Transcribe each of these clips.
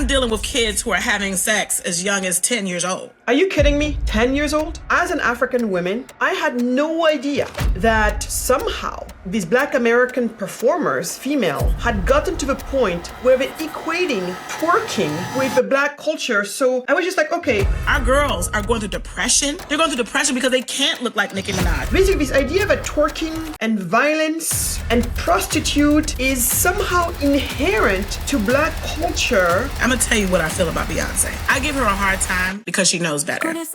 I'm dealing with kids who are having sex as young as 10 years old. Are you kidding me? 10 years old? As an African woman, I had no idea that somehow these Black American performers, female, had gotten to the point where they're equating twerking with the Black culture. So I was just like, okay. Our girls are going through depression. They're going through depression because they can't look like Nicki Minaj. Basically, this idea that twerking and violence and prostitute is somehow inherent to Black culture. I'm gonna tell you what I feel about Beyonce. I give her a hard time because she knows better. Anika,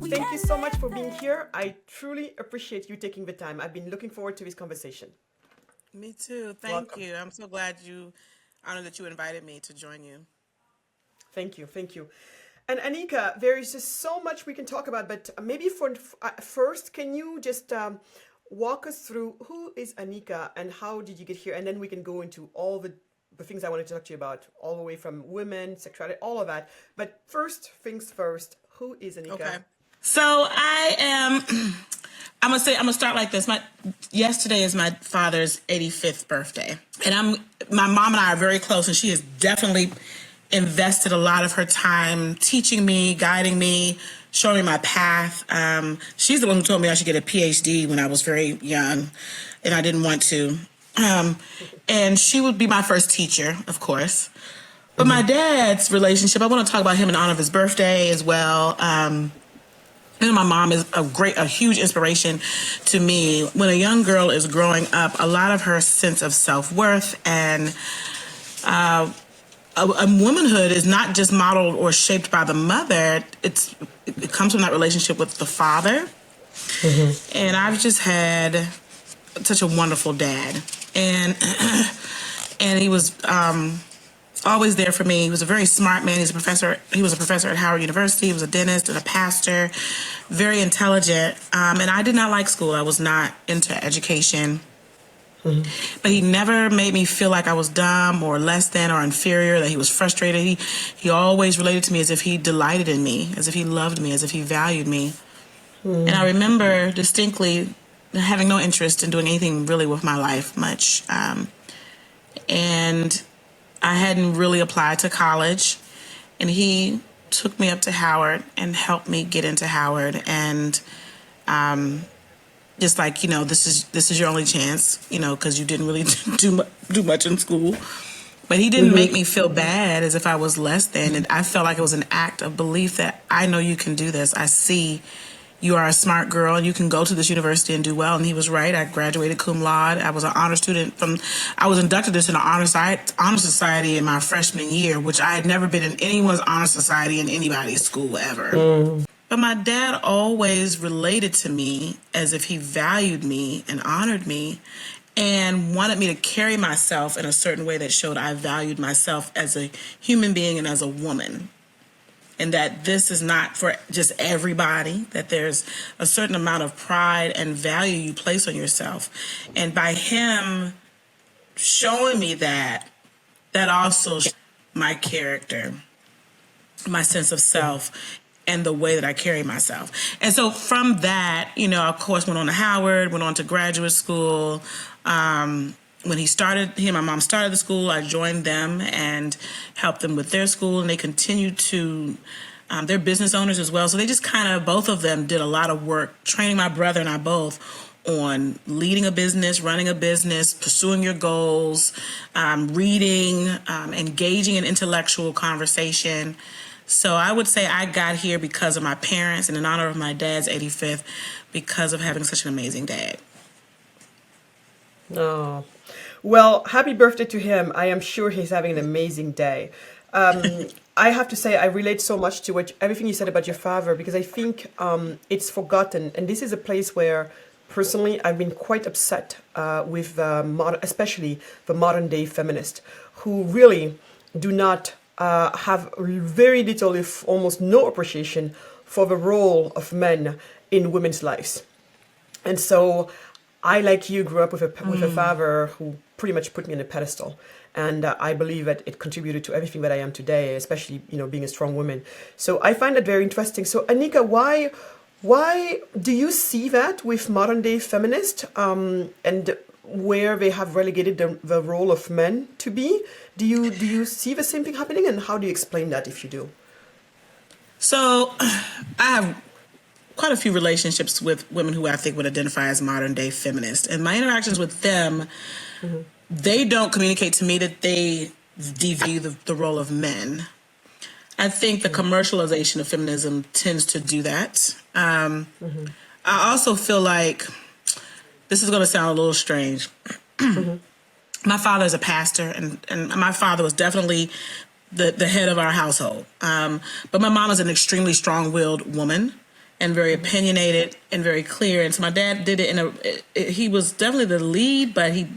thank you so much for being here. I truly appreciate you taking the time. I've been looking forward to this conversation. Me too. Thank you. I'm so glad honored that you invited me to join you. Thank you. Thank you. And Anika, there is just so much we can talk about, but maybe first, can you just walk us through who is Anika and how did you get here? And then we can go into all the things I wanted to talk to you about, all the way from women, sexuality, all of that. But first things first, who is Anika? Okay. So I'm gonna start like this. Yesterday is my father's 85th birthday. And my mom and I are very close, and she has definitely invested a lot of her time teaching me, guiding me, showing me my path. She's the one who told me I should get a PhD when I was very young, and I didn't want to. And she would be my first teacher, of course. But my dad's relationship, I want to talk about him in honor of his birthday as well. My mom is a huge inspiration to me. When a young girl is growing up, a lot of her sense of self-worth and a womanhood is not just modeled or shaped by the mother. It comes from that relationship with the father. Mm-hmm. And I've just had such a wonderful dad. And he was always there for me. He was a very smart man. He was a professor at Howard University. He was a dentist and a pastor, very intelligent. And I did not like school. I was not into education. Mm-hmm. But he never made me feel like I was dumb or less than or inferior, that he was frustrated. He always related to me as if he delighted in me, as if he loved me, as if he valued me. Mm-hmm. And I remember distinctly having no interest in doing anything really with my life much. And I hadn't really applied to college. And he took me up to Howard and helped me get into Howard. And just like, this is your only chance, because you didn't really do much in school. But he didn't make me feel bad as if I was less than. And I felt like it was an act of belief that I know you can do this. I see you are a smart girl and you can go to this university and do well. And he was right. I graduated cum laude. I was an honor student I was inducted into the honor society in my freshman year, which I had never been in anyone's honor society in anybody's school ever. Mm. But my dad always related to me as if he valued me and honored me and wanted me to carry myself in a certain way that showed I valued myself as a human being and as a woman. And that this is not for just everybody, that there's a certain amount of pride and value you place on yourself. And by him showing me that also showed my character, my sense of self, and the way that I carry myself. And so from that, of course, went on to Howard, went on to graduate school. When he and my mom started the school, I joined them and helped them with their school, and they continued to, they're business owners as well. So they just both of them did a lot of work, training my brother and I both on leading a business, running a business, pursuing your goals, reading, engaging in intellectual conversation. So I would say I got here because of my parents and in honor of my dad's 85th, because of having such an amazing dad. Oh. Well, happy birthday to him. I am sure he's having an amazing day. I have to say I relate so much to everything you said about your father, because I think it's forgotten. And this is a place where, personally, I've been quite upset with especially the modern day feminists who really do not have very little, if almost no appreciation for the role of men in women's lives. And so I, like you, grew up with a father who pretty much put me on a pedestal. And I believe that it contributed to everything that I am today, especially, being a strong woman. So I find that very interesting. So Anika, why do you see that with modern day feminists? And where they have relegated the role of men to be. Do you see the same thing happening, and how do you explain that if you do? So I have quite a few relationships with women who I think would identify as modern day feminists. And my interactions with them, they don't communicate to me that they devalue the role of men. I think the commercialization of feminism tends to do that. I also feel like, this is going to sound a little strange. My father is a pastor, and my father was definitely the head of our household. But my mom is an extremely strong-willed woman and very opinionated and very clear. And so my dad did it he was definitely the lead, but he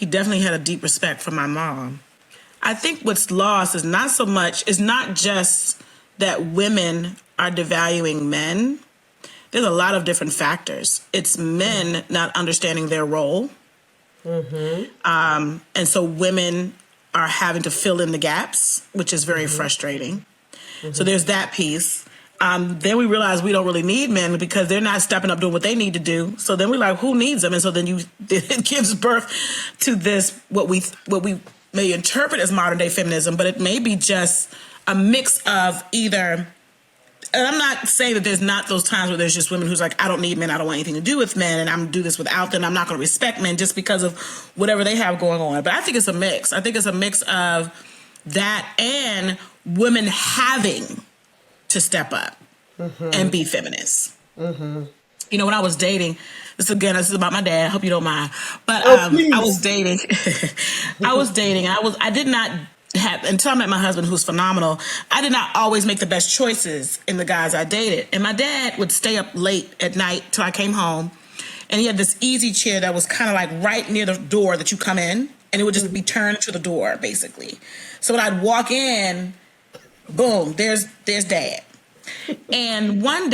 definitely had a deep respect for my mom. I think what's lost is not just that women are devaluing men. There's a lot of different factors. It's men not understanding their role. And so women are having to fill in the gaps, which is very frustrating. So there's that piece. Then we realize we don't really need men because they're not stepping up doing what they need to do. So then we're like, who needs them? And so then it gives birth to this, what we may interpret as modern day feminism, but it may be just a mix of either. And I'm not saying that there's not those times where there's just women who's like, I don't need men, I don't want anything to do with men, and I'm gonna do this without them. I'm not going to respect men just because of whatever they have going on. But I think it's a mix. I think it's a mix of that and women having to step up and be feminists. You know, when I was dating, this is about my dad. I hope you don't mind. But I was dating. I did not have, until I met my husband, who's phenomenal, I did not always make the best choices in the guys I dated. And my dad would stay up late at night till I came home. And he had this easy chair that was kind of like right near the door that you come in. And it would just be turned to the door, basically. So when I'd walk in, boom, there's dad. And one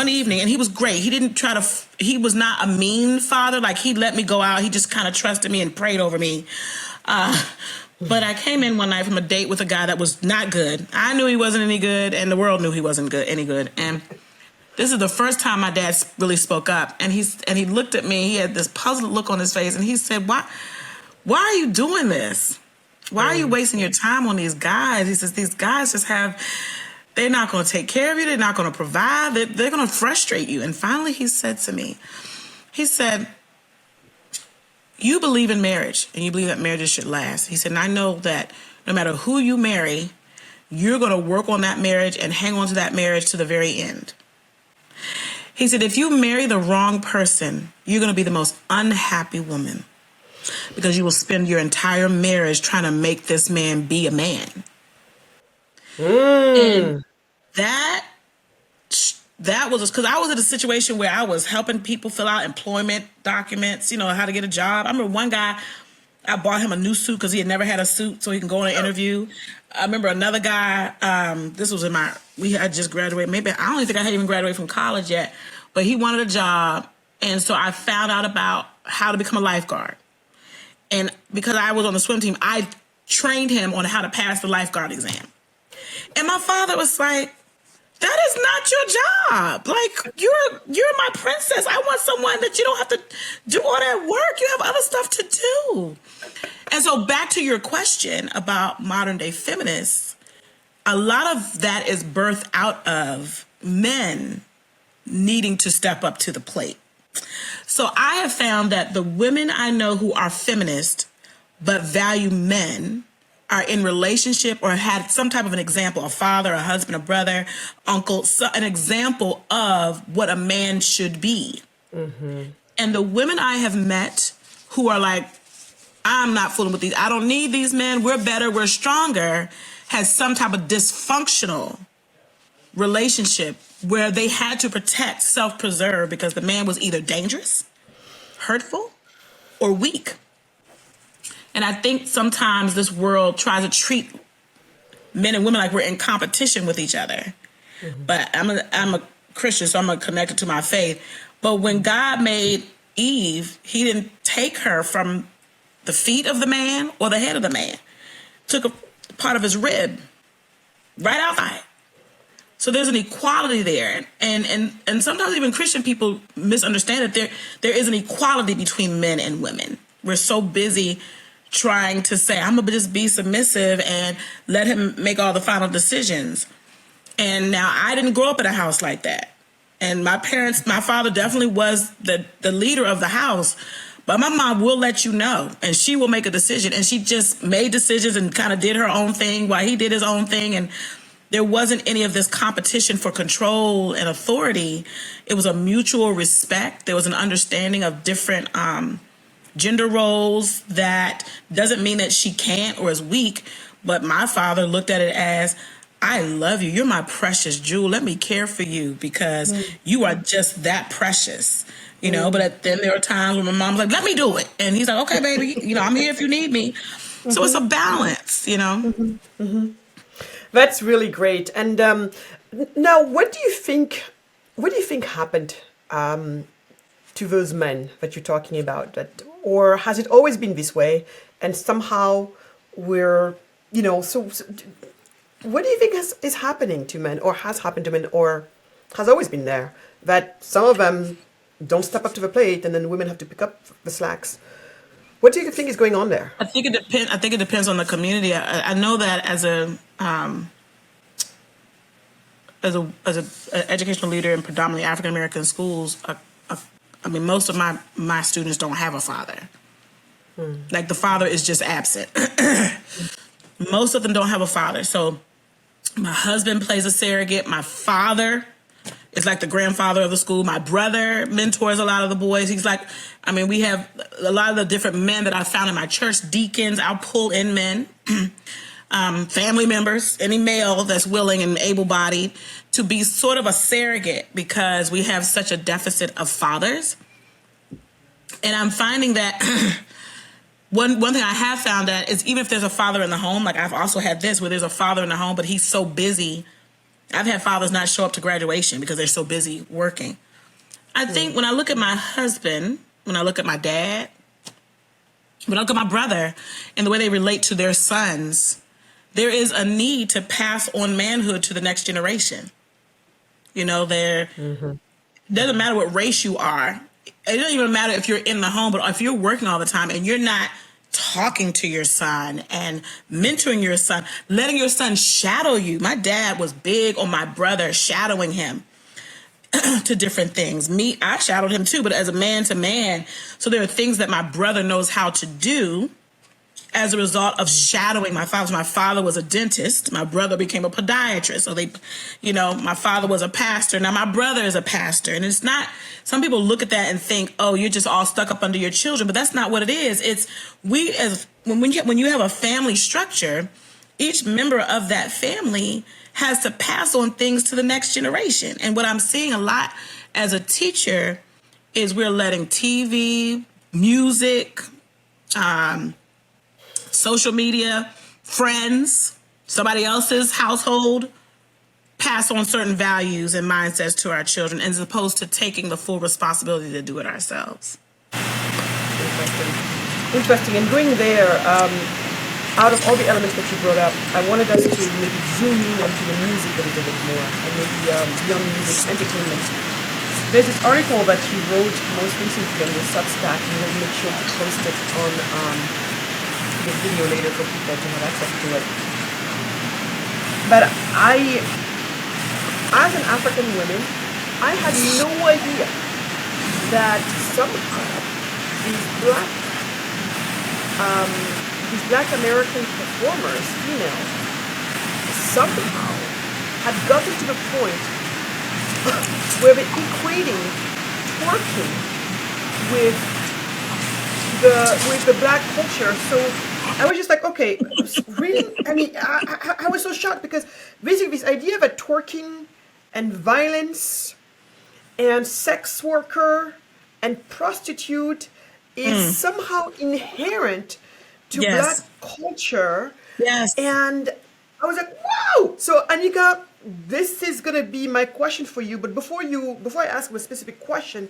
evening, and he was great. He didn't he was not a mean father. Like, he let me go out. He just kind of trusted me and prayed over me. But I came in one night from a date with a guy that was not good. I knew he wasn't any good, and the world knew he wasn't any good. And this is the first time my dad really spoke up. And he looked at me. He had this puzzled look on his face, and he said, "Why are you doing this? Why are you wasting your time on these guys?" He says, "These guys they're not going to take care of you. They're not going to provide. They're going to frustrate you." And finally he said to me, he said, "You believe in marriage, and you believe that marriages should last." He said, "And I know that no matter who you marry, you're going to work on that marriage and hang on to that marriage to the very end." He said, "If you marry the wrong person, you're going to be the most unhappy woman because you will spend your entire marriage trying to make this man be a man." And that was because I was in a situation where I was helping people fill out employment documents, how to get a job. I remember one guy, I bought him a new suit because he had never had a suit so he can go on an interview. I remember another guy, this was we had just graduated. Maybe, I don't even think I had even graduated from college yet, but he wanted a job. And so I found out about how to become a lifeguard. And because I was on the swim team, I trained him on how to pass the lifeguard exam. And my father was like, "That is not your job. Like, you're my princess. I want someone that you don't have to do all that work. You have other stuff to do." And so back to your question about modern day feminists, a lot of that is birthed out of men needing to step up to the plate. So I have found that the women I know who are feminist but value men are in relationship or had some type of an example, a father, a husband, a brother, uncle, an example of what a man should be. And the women I have met who are like, "I'm not fooling with these. I don't need these men. We're better. We're stronger," has some type of dysfunctional relationship where they had to protect, self-preserve because the man was either dangerous, hurtful, or weak. And I think sometimes this world tries to treat men and women like we're in competition with each other. But I'm a Christian, so I'm connected to my faith. But when God made Eve, he didn't take her from the feet of the man or the head of the man. Took a part of his rib right outside. So there's an equality there, and sometimes even Christian people misunderstand that there is an equality between men and women. We're so busy trying to say, I'm gonna just be submissive and let him make all the final decisions. And now I didn't grow up in a house like that. And my father definitely was the leader of the house. But my mom will let you know, and she will make a decision. And she just made decisions and kind of did her own thing while he did his own thing. And there wasn't any of this competition for control and authority. It was a mutual respect. There was an understanding of different gender roles. That doesn't mean that she can't or is weak. But my father looked at it as, I love you. You're my precious jewel. Let me care for you because you are just that precious. But then there are times when my mom's like, let me do it. And he's like, okay, baby, I'm here if you need me. So it's a balance, That's really great. And now, what do you think happened to those men that you're talking about? Or has it always been this way? And somehow we're, so what do you think is happening to men, or has happened to men, or has always been there? That some of them don't step up to the plate, and then women have to pick up the slacks. What do you think is going on there? I think it depends on the community. I know that as a educational leader in predominantly African American schools, most of my students don't have a father. Like the father is just absent. Most of them don't have a father. So my husband plays a surrogate. My father is like the grandfather of the school. My brother mentors a lot of the boys. He's like, we have a lot of the different men that I found in my church, deacons. I'll pull in men, family members, any male that's willing and able-bodied to be sort of a surrogate because we have such a deficit of fathers. And I'm finding that one thing I have found that is even if there's a father in the home, like I've also had this where there's a father in the home, but he's so busy. I've had fathers not show up to graduation because they're so busy working. I think when I look at my husband, when I look at my dad, when I look at my brother and the way they relate to their sons, there is a need to pass on manhood to the next generation. There doesn't matter what race you are. It doesn't even matter if you're in the home, but if you're working all the time and you're not talking to your son and mentoring your son, letting your son shadow you. My dad was big on my brother shadowing him to different things. I shadowed him too, but as a man to man. So there are things that my brother knows how to do as a result of shadowing my father. My father was a dentist. My brother became a podiatrist. So my father was a pastor. Now my brother is a pastor. And it's not, some people look at that and think, oh, you're just all stuck up under your children. But that's not what it is. It's when you have a family structure, each member of that family has to pass on things to the next generation. And what I'm seeing a lot as a teacher is we're letting TV, music, social media, friends, somebody else's household, pass on certain values and mindsets to our children as opposed to taking the full responsibility to do it ourselves. Interesting. And going there, out of all the elements that you brought up, I wanted us to maybe zoom in onto the music a little bit more, and maybe beyond music, entertainment. There's this article that you wrote most recently on your Substack, and we'll make sure to post it on the video later for people to have access to it. But as an African woman, I had no idea that somehow these black American performers, females, somehow had gotten to the point where they're equating twerking with the black culture. So I was just like, okay, really? I was so shocked because basically this idea that twerking and violence and sex worker and prostitute is somehow inherent to black culture. Yes. And I was like, wow! So Anika, this is gonna be my question for you, but before I ask a specific question,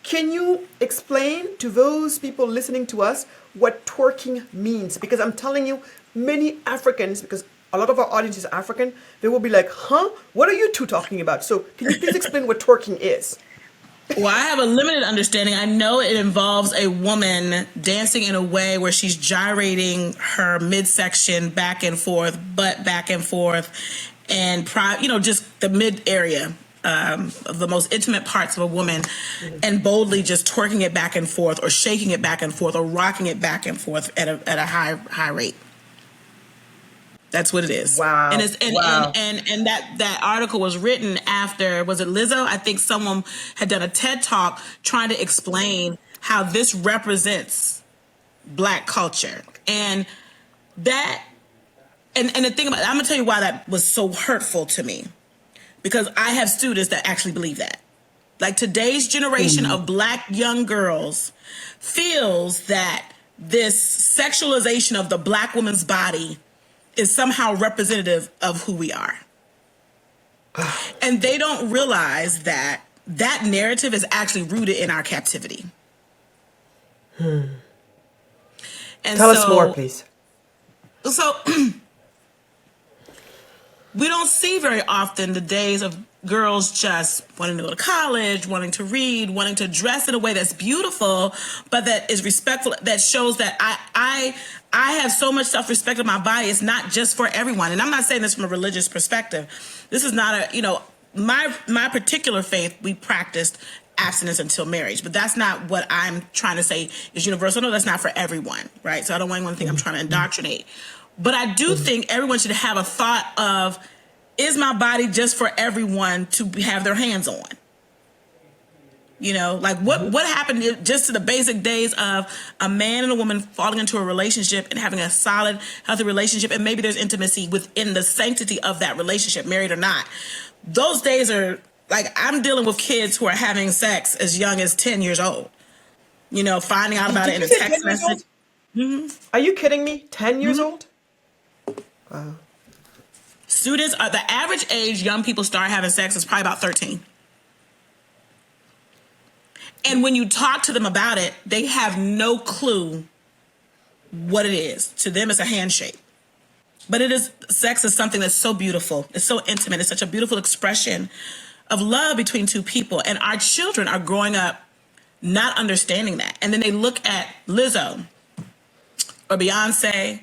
can you explain to those people listening to us what twerking means? Because I'm telling you, many Africans, because a lot of our audience is African, they will be like, huh? What are you two talking about? So can you please explain what twerking is? Well, I have a limited understanding. I know it involves a woman dancing in a way where she's gyrating her midsection back and forth, butt back and forth, and just the mid area of the most intimate parts of a woman, and boldly just twerking it back and forth, or shaking it back and forth, or rocking it back and forth at a high rate. That's what it is. Wow. And it's Wow. and that article was written after, was it Lizzo? I think someone had done a TED talk trying to explain how this represents Black culture. And that and the thing about it, I'm gonna tell you why that was so hurtful to me. Because I have students that actually believe that. Like, today's generation of Black young girls feels that this sexualization of the Black woman's body is somehow representative of who we are. And they don't realize that that narrative is actually rooted in our captivity. And Tell us more, please. So we don't see very often the days of girls just wanting to go to college, wanting to read, wanting to dress in a way that's beautiful, but that is respectful, that shows that I have so much self-respect of my body. It's not just for everyone. And I'm not saying this from a religious perspective. This is not my particular faith, we practiced abstinence until marriage, but that's not what I'm trying to say is universal. No, that's not for everyone, right? So I don't want anyone to think I'm trying to indoctrinate. But I do think everyone should have a thought of, is my body just for everyone to have their hands on? Like what happened just to the basic days of a man and a woman falling into a relationship and having a solid, healthy relationship, and maybe there's intimacy within the sanctity of that relationship, married or not. Those days are, like, I'm dealing with kids who are having sex as young as 10 years old, finding out about it in a text message. Mm-hmm. Are you kidding me? 10 years old? Wow. Students are, the average age young people start having sex is probably about 13. And when you talk to them about it, they have no clue what it is. To them, it's a handshake. But sex is something that's so beautiful. It's so intimate. It's such a beautiful expression of love between two people. And our children are growing up not understanding that. And then they look at Lizzo or Beyonce,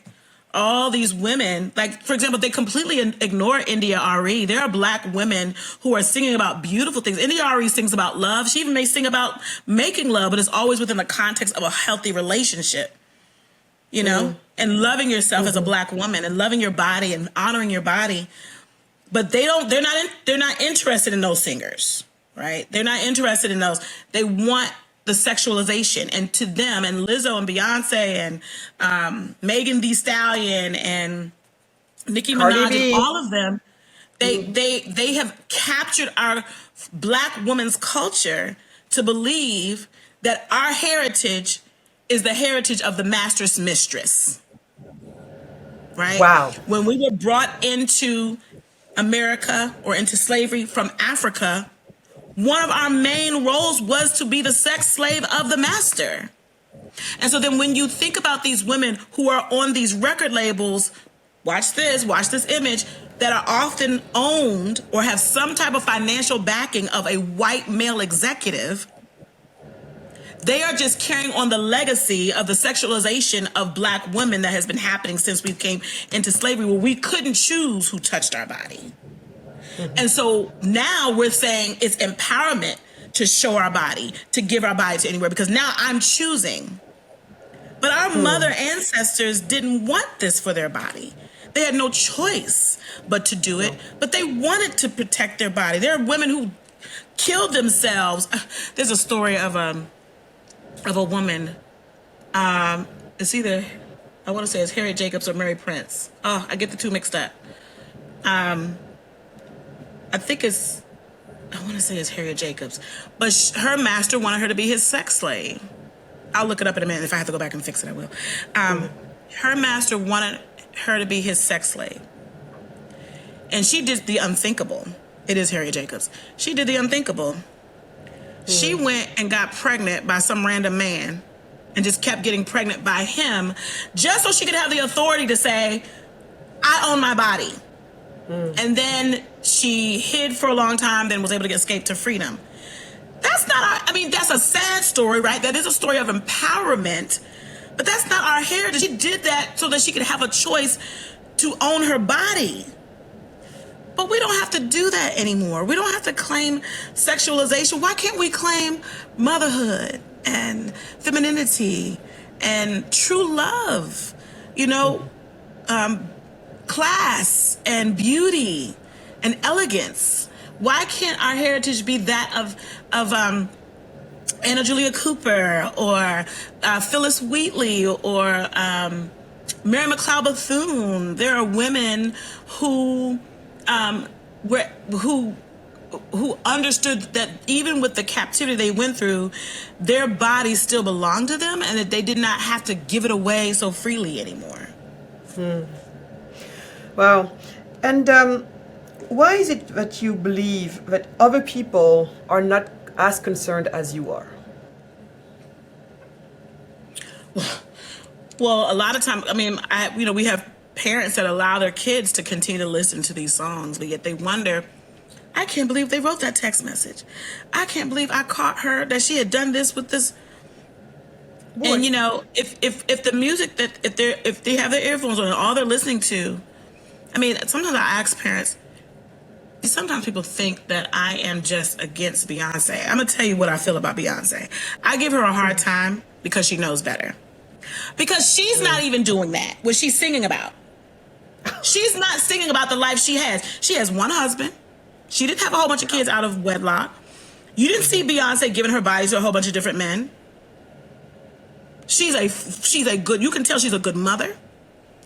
all these women, like, for example, they completely ignore India Ari. There are Black women who are singing about beautiful things. India Ari sings about love. She even may sing about making love, but it's always within the context of a healthy relationship, and loving yourself as a Black woman and loving your body and honoring your body. But they're not interested in those singers, right? They're not interested in those. They want the sexualization, and to them, and Lizzo and Beyonce and Megan Thee Stallion and Nicki Minaj and all of them, they have captured our Black woman's culture to believe that our heritage is the heritage of the master's mistress, right? Wow. When we were brought into America or into slavery from Africa, one of our main roles was to be the sex slave of the master. And so then when you think about these women who are on these record labels, watch this image, that are often owned or have some type of financial backing of a white male executive, they are just carrying on the legacy of the sexualization of Black women that has been happening since we came into slavery, where we couldn't choose who touched our body. And so now we're saying it's empowerment to show our body, to give our body to anywhere, because now I'm choosing. But our mother ancestors didn't want this for their body. They had no choice but to do it, but they wanted to protect their body. There are women who killed themselves. There's a story of a woman. It's either, I want to say it's Harriet Jacobs or Mary Prince. Oh, I get the two mixed up. I want to say it's Harriet Jacobs, but her master wanted her to be his sex slave. I'll look it up in a minute. If I have to go back and fix it, I will. Her master wanted her to be his sex slave. And she did the unthinkable. It is Harriet Jacobs. She did the unthinkable. She went and got pregnant by some random man and just kept getting pregnant by him just so she could have the authority to say, I own my body. And then she hid for a long time, then was able to escape to freedom. That's not our, I mean, that's a sad story, right? That is a story of empowerment, but that's not our heritage. She did that so that she could have a choice to own her body. But we don't have to do that anymore. We don't have to claim sexualization. Why can't we claim motherhood and femininity and true love? You know, class and beauty and elegance. Why can't our heritage be that of Anna Julia Cooper or Phyllis Wheatley or Mary McLeod Bethune? There are women who understood that even with the captivity they went through, their bodies still belonged to them, and that they did not have to give it away so freely anymore. Wow. And why is it that you believe that other people are not as concerned as you are? Well, a lot of times, I mean, we have parents that allow their kids to continue to listen to these songs, but yet they wonder, I can't believe they wrote that text message. I can't believe I caught her that she had done this with this. Boy. And you know, if the music that if they have their earphones on and all they're listening to, I mean, sometimes I ask parents. Sometimes people think that I am just against Beyonce. I'm gonna tell you what I feel about Beyonce. I give her a hard time because she knows better. Because she's not even doing that. What she's singing about. She's not singing about the life she has. She has one husband. She didn't have a whole bunch of kids out of wedlock. You didn't see Beyonce giving her body to a whole bunch of different men. She's a good, you can tell she's a good mother.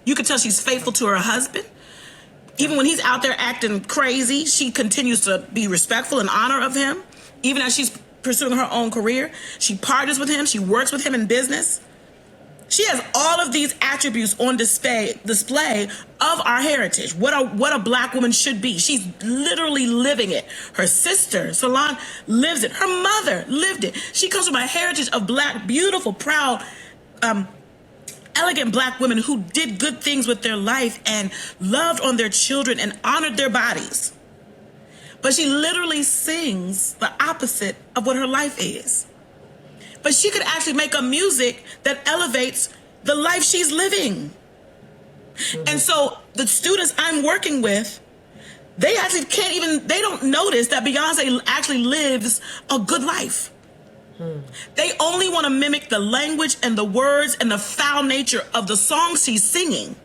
You can tell she's faithful to her husband. Even when he's out there acting crazy, she continues to be respectful and honor of him. Even as she's pursuing her own career, she partners with him. She works with him in business. She has all of these attributes on display of our heritage. What a black woman should be. She's literally living it. Her sister, Solange, lives it. Her mother lived it. She comes from a heritage of black, beautiful, proud, elegant black women who did good things with their life and loved on their children and honored their bodies. But she literally sings the opposite of what her life is. But she could actually make a music that elevates the life she's living. And so the students I'm working with, they actually they don't notice that Beyonce actually lives a good life. They only want to mimic the language and the words and the foul nature of the songs she's singing.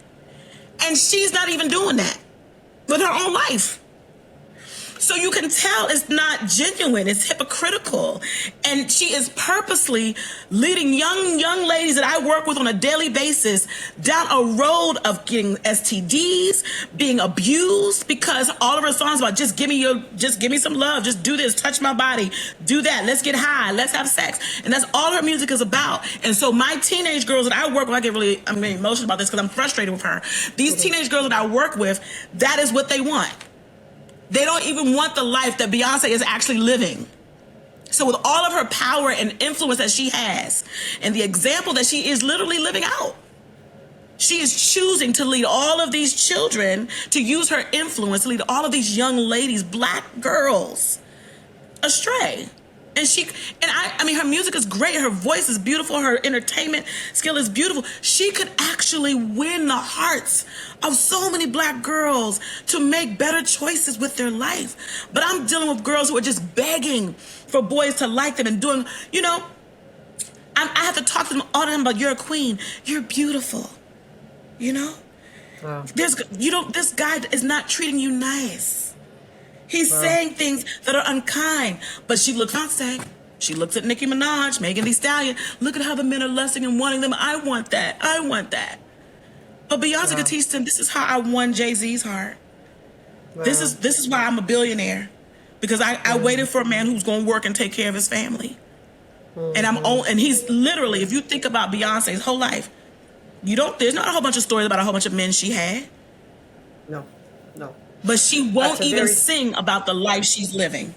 And she's not even doing that with her own life. So you can tell it's not genuine, it's hypocritical. And she is purposely leading young ladies that I work with on a daily basis down a road of getting STDs, being abused, because all of her songs about just give me some love, just do this, touch my body, do that, let's get high, let's have sex. And that's all her music is about. And so my teenage girls that I work with, I'm getting emotional about this because I'm frustrated with her. These teenage girls that I work with, that is what they want. They don't even want the life that Beyonce is actually living. So with all of her power and influence that she has, and the example that she is literally living out, she is choosing to lead all of these children, to use her influence to lead all of these young ladies, black girls, astray. And I mean, her music is great. Her voice is beautiful. Her entertainment skill is beautiful. She could actually win the hearts of so many black girls to make better choices with their life. But I'm dealing with girls who are just begging for boys to like them and doing, I have to talk to them all the time about, you're a queen. You're beautiful. Wow. This guy is not treating you nice. He's saying things that are unkind. But she looks at Beyonce. She looks at Nicki Minaj, Megan Thee Stallion. Look at how the men are lusting and wanting them. I want that. I want that. But Beyonce could teach them, this is how I won Jay-Z's heart. Wow. This is why I'm a billionaire. Because I waited for a man who's going to work and take care of his family. And he's literally, if you think about Beyonce's whole life, there's not a whole bunch of stories about a whole bunch of men she had. No. But she won't even sing about the life she's living.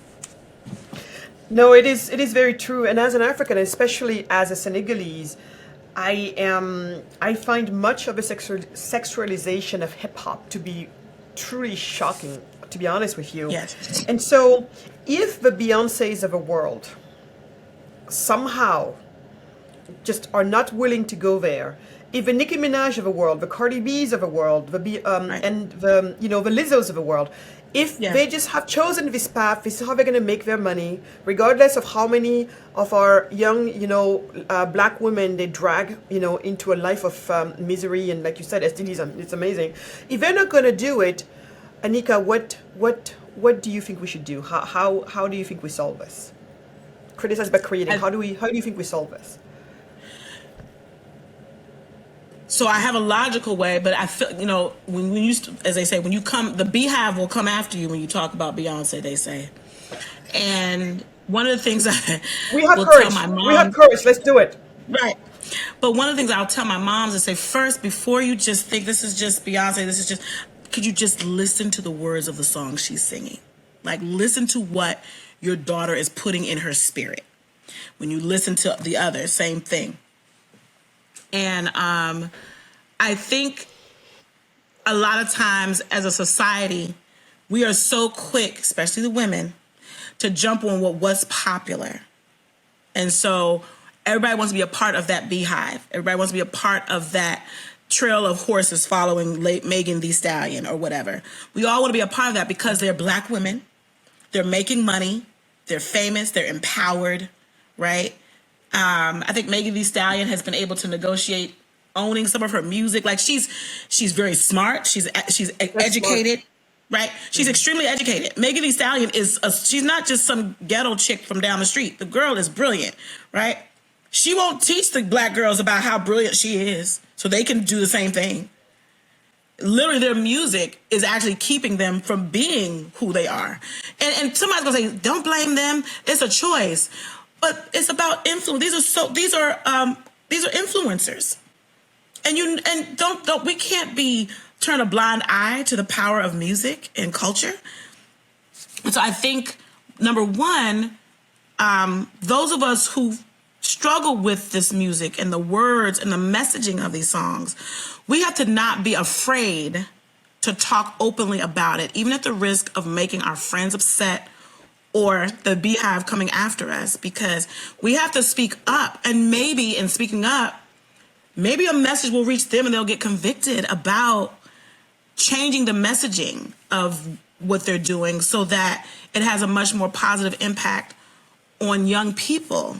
No, it is very true. And as an African, especially as a Senegalese, I find much of a sexualization of hip hop to be truly shocking, to be honest with you. Yes. And so, if the Beyoncés of the world somehow just are not willing to go there, if the Nicki Minaj of the world, the Cardi B's of the world, Right. and the the Lizzos of the world, if Yeah. they just have chosen this path, this is how they're going to make their money, regardless of how many of our young black women they drag into a life of misery and, like you said, STDs. It's amazing. If they're not going to do it, Anika, what do you think we should do? How do you think we solve this? Criticize by creating. I- How do you think we solve this? So I have a logical way, but I feel, when you, as they say, when you come, the beehive will come after you when you talk about Beyonce, they say. And one of the things I We have will courage. tell my We have mom, courage. Let's do it. right. But one of the things I'll tell my moms is say, first, before you just think this is just Beyonce, this is just, could you just listen to the words of the song she's singing? Like, listen to what your daughter is putting in her spirit. When you listen to the other, same thing. And I think a lot of times as a society, we are so quick, especially the women, to jump on what's popular. And so everybody wants to be a part of that beehive. Everybody wants to be a part of that trail of horses following Megan Thee Stallion or whatever. We all want to be a part of that because they're black women. They're making money. They're famous. They're empowered, right? I think Megan Thee Stallion has been able to negotiate owning some of her music. Like she's very smart. She's educated, right? She's extremely educated. Megan Thee Stallion she's not just some ghetto chick from down the street. The girl is brilliant, right? She won't teach the black girls about how brilliant she is so they can do the same thing. Literally, their music is actually keeping them from being who they are. And somebody's gonna say, "Don't blame them. It's a choice." But it's about influence. These are influencers, and don't we can't turn a blind eye to the power of music and culture. And so I think number one, those of us who struggle with this music and the words and the messaging of these songs, we have to not be afraid to talk openly about it, even at the risk of making our friends upset or the beehive coming after us, because we have to speak up. And maybe in speaking up, maybe a message will reach them and they'll get convicted about changing the messaging of what they're doing so that it has a much more positive impact on young people.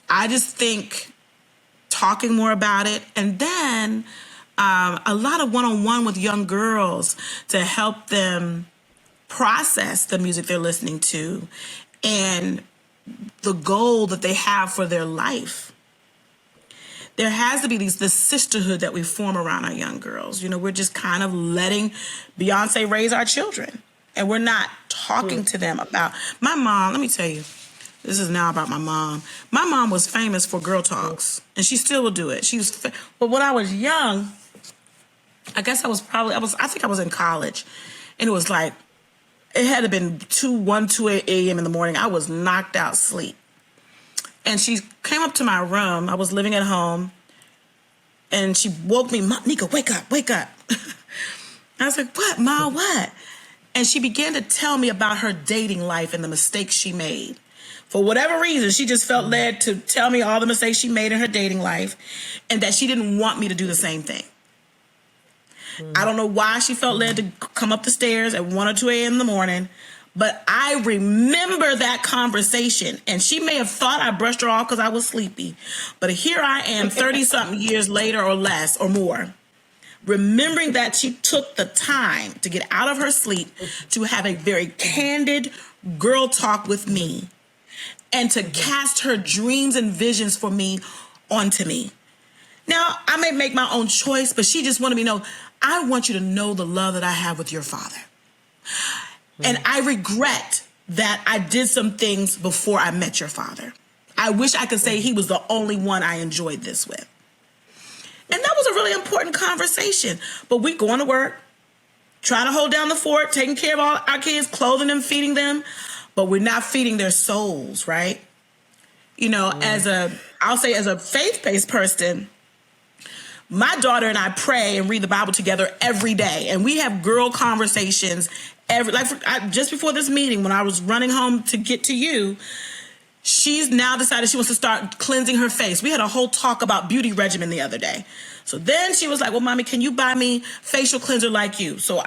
I just think talking more about it, and then a lot of one-on-one with young girls to help them process the music they're listening to and the goal that they have for their life. There has to be this sisterhood that we form around our young girls. We're just kind of letting Beyonce raise our children, and we're not talking to them about my mom. Let me tell you, this is now about my mom. My mom was famous for girl talks, and she still will do it. But when I was young, I guess I think I was in college, and it was like, it had to have been 2 a.m. in the morning. I was knocked out sleep. And she came up to my room. I was living at home. And she woke me, Nika, wake up, wake up. I was like, what, Ma, what? And she began to tell me about her dating life and the mistakes she made. For whatever reason, she just felt led to tell me all the mistakes she made in her dating life and that she didn't want me to do the same thing. I don't know why she felt led to come up the stairs at 1 or 2 a.m. in the morning, but I remember that conversation. And she may have thought I brushed her off because I was sleepy. But here I am 30-something years later or less or more, remembering that she took the time to get out of her sleep to have a very candid girl talk with me and to cast her dreams and visions for me onto me. Now, I may make my own choice, but she just wanted me to know, I want you to know the love that I have with your father. And I regret that I did some things before I met your father. I wish I could say he was the only one I enjoyed this with. And that was a really important conversation. But we going to work, trying to hold down the fort, taking care of all our kids, clothing them, feeding them, but we're not feeding their souls, right? I'll say as a faith-based person, my daughter and I pray and read the Bible together every day, and we have girl conversations just before this meeting when I was running home to get to you. She's now decided she wants to start cleansing her face. We had a whole talk about beauty regimen the other day. So then she was like, well, mommy, can you buy me facial cleanser like you? So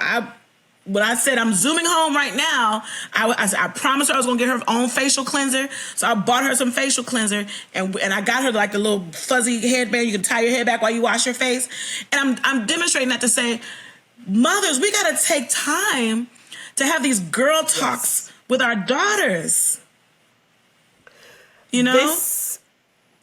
when I said I'm zooming home right now, I promised her I was going to get her own facial cleanser. So I bought her some facial cleanser, and I got her like the little fuzzy headband. You can tie your hair back while you wash your face. And I'm demonstrating that to say, mothers, we got to take time to have these girl talks with our daughters.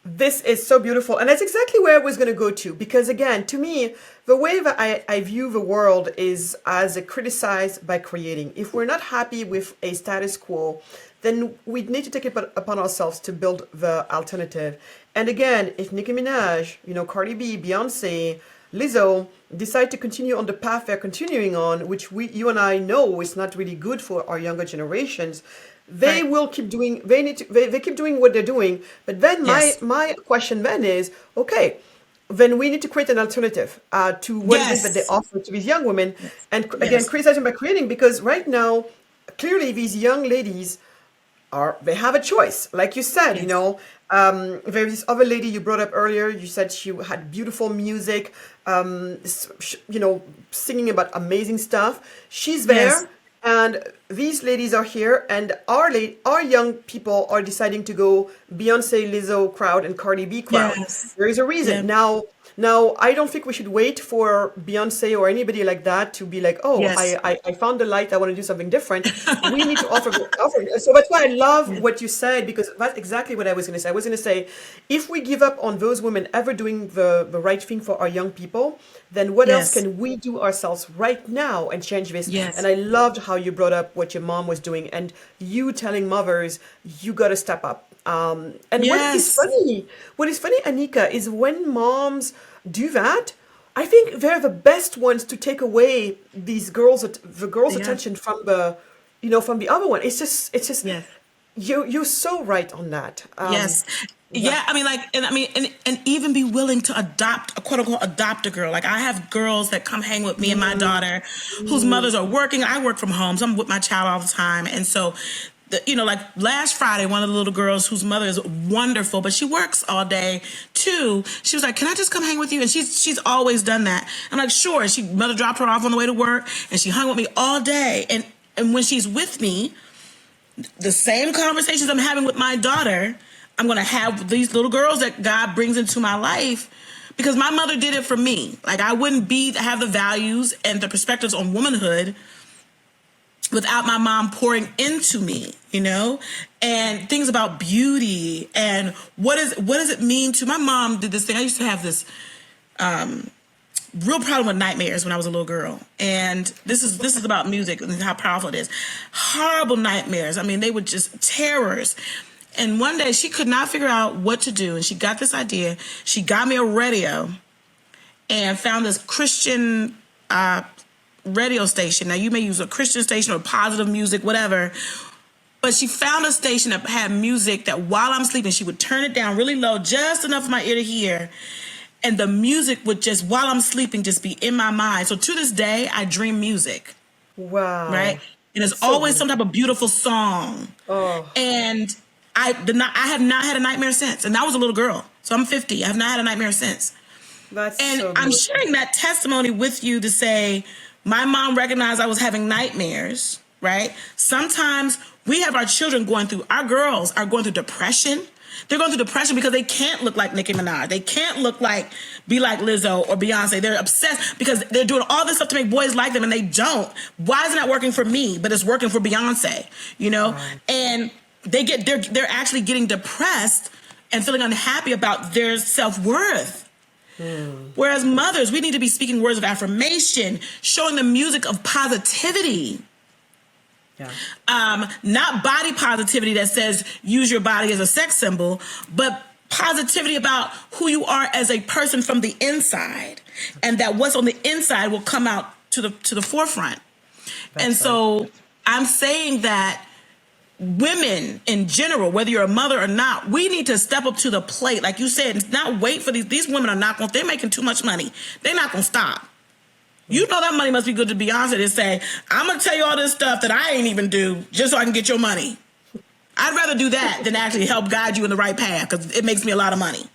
This is so beautiful. And that's exactly where I was going to go to. Because again, to me, the way that I view the world is as a criticize by creating. If we're not happy with a status quo, then we need to take it upon ourselves to build the alternative. And again, if Nicki Minaj, Cardi B, Beyonce, Lizzo decide to continue on the path they're continuing on, which you and I know is not really good for our younger generations, they will keep doing. They keep doing what they're doing. But then my question then is, okay, then we need to create an alternative to what it is that they offer to these young women, and again, criticizing by creating, because right now, clearly these young ladies they have a choice, like you said. There's this other lady you brought up earlier. You said she had beautiful music, singing about amazing stuff. She's there. And these ladies are here, and our young people are deciding to go Beyonce, Lizzo crowd and Cardi B crowd. There is a reason. Now, I don't think we should wait for Beyonce or anybody like that to be like, oh, I found the light, I want to do something different. We need to offer. So that's why I love what you said, because that's exactly what I was going to say. I was going to say, if we give up on those women ever doing the right thing for our young people, then what else can we do ourselves right now and change this? And I loved how you brought up what your mom was doing, and you telling mothers, you got to step up. What is funny, Anika, is when moms do that, I think they're the best ones to take away the girls' attention from the other one. It's just you're so right on that. And even be willing to adopt a quote unquote adopt a girl. Like I have girls that come hang with me and my daughter, whose mothers are working. I work from home, so I'm with my child all the time, and so. Like last Friday, one of the little girls whose mother is wonderful, but she works all day too. She was like, "Can I just come hang with you?" And she's always done that. I'm like, "Sure." And mother dropped her off on the way to work, and she hung with me all day. And when she's with me, the same conversations I'm having with my daughter, I'm going to have with these little girls that God brings into my life. Because my mother did it for me. Like I wouldn't have the values and the perspectives on womanhood without my mom pouring into me, and things about beauty and what does it mean to. My mom did this thing. I used to have this real problem with nightmares when I was a little girl, and this is about music and how powerful it is. Horrible nightmares. I mean, they were just terrors. And one day she could not figure out what to do, and she got this idea. She got me a radio and found this Christian radio station. Now you may use a Christian station or positive music, whatever, but she found a station that had music that while I'm sleeping, she would turn it down really low, just enough for my ear to hear, and the music would just, while I'm sleeping, just be in my mind. So to this day, I dream music. Wow. Right? And it's always some type of beautiful song. And I have not had a nightmare since, and that was a little girl. So I'm 50. I have not had a nightmare since. I'm sharing that testimony with you to say, my mom recognized I was having nightmares, right? Sometimes we have our children our girls are going through depression. They're going through depression because they can't look like Nicki Minaj. They can't be like Lizzo or Beyonce. They're obsessed because they're doing all this stuff to make boys like them, and they don't. Why is it not working for me, but it's working for Beyonce, Right. And they're actually getting depressed and feeling unhappy about their self-worth. Whereas mothers, we need to be speaking words of affirmation, showing the music of positivity. Not body positivity that says use your body as a sex symbol, but positivity about who you are as a person from the inside, and that what's on the inside will come out to the forefront. So I'm saying that women in general, whether you're a mother or not, we need to step up to the plate. Like you said, not wait for these women are not going, they're making too much money. They're not going to stop. You know that money must be good to Beyonce to say, I'm going to tell you all this stuff that I ain't even do just so I can get your money. I'd rather do that than actually help guide you in the right path because it makes me a lot of money.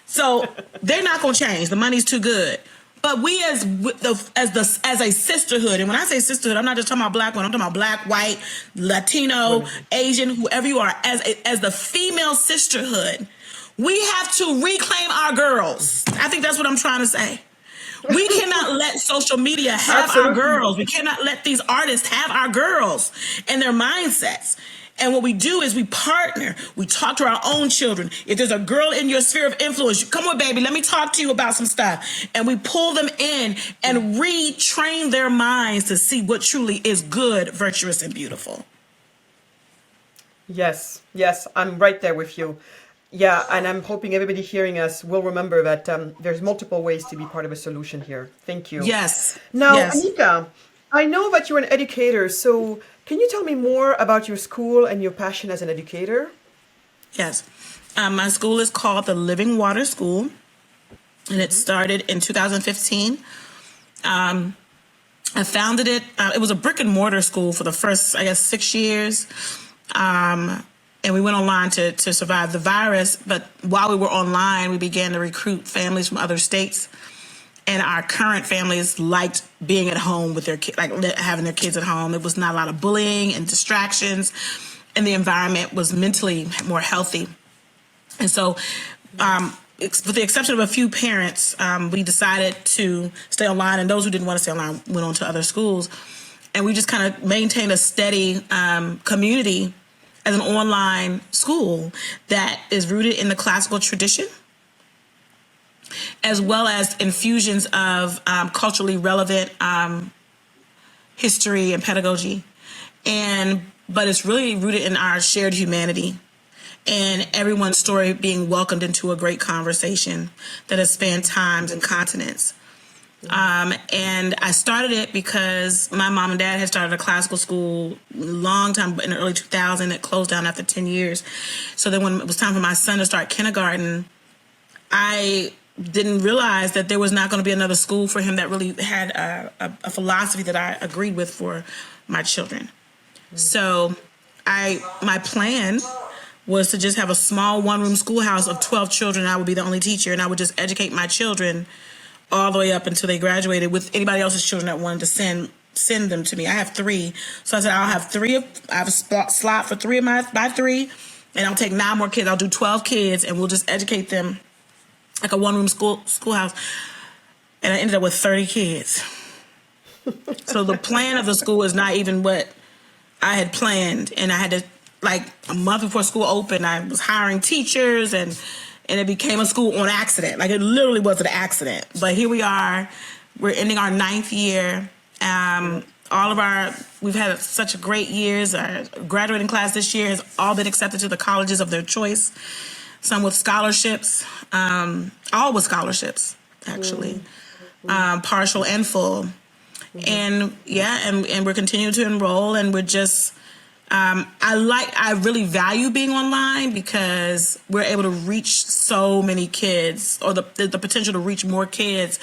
So they're not going to change. The money's too good. But we as a sisterhood, and when I say sisterhood, I'm not just talking about black women. I'm talking about black, white, Latino, Asian, whoever you are. As the female sisterhood, we have to reclaim our girls. I think that's what I'm trying to say. We cannot let social media have our girls. We cannot let these artists have our girls and their mindsets. And what we do is we partner. We talk to our own children. If there's a girl in your sphere of influence, come on, baby, let me talk to you about some stuff. And we pull them in and retrain their minds to see what truly is good, virtuous, and beautiful. Yes, I'm right there with you. Yeah, and I'm hoping everybody hearing us will remember that there's multiple ways to be part of a solution here. Thank you. Yes. Now, yes. Anika, I know that you're an educator, so can you tell me more about your school and your passion as an educator? Yes. My school is called the Living Water School, and it started in 2015. I founded it. It was a brick and mortar school for the first, 6 years. And we went online to survive the virus. But while we were online, we began to recruit families from other states. And our current families liked being at home with their kids, like having their kids at home. It was not a lot of bullying and distractions, and the environment was mentally more healthy. And so, with the exception of a few parents, we decided to stay online, and those who didn't want to stay online went on to other schools. And we just kind of maintained a steady community as an online school that is rooted in the classical tradition, as well as infusions of culturally relevant history and pedagogy. But it's really rooted in our shared humanity and everyone's story being welcomed into a great conversation that has spanned times and continents. And I started it because my mom and dad had started a classical school a long time in the early 2000s. It closed down after 10 years. So then when it was time for my son to start kindergarten, I didn't realize that there was not going to be another school for him that really had a philosophy that I agreed with for my children. So my plan was to just have a small one-room schoolhouse of 12 children. I would be the only teacher, and I would just educate my children all the way up until they graduated with anybody else's children that wanted to send them to me. I have 3. So I said, I have a slot for 3 of my 3, and I'll take 9 more kids. I'll do 12 kids, and we'll just educate them like a one-room schoolhouse. And I ended up with 30 kids. So the plan of the school is not even what I had planned. And I had to, like, a month before school opened, I was hiring teachers, and it became a school on accident. Like, it literally was an accident. But here we are. We're ending our 9th year. We've had such great years. Our graduating class this year has all been accepted to the colleges of their choice. Some with scholarships, all with scholarships, actually, partial and full. And we're continuing to enroll, and we're just, I really value being online because we're able to reach so many kids, or the potential to reach more kids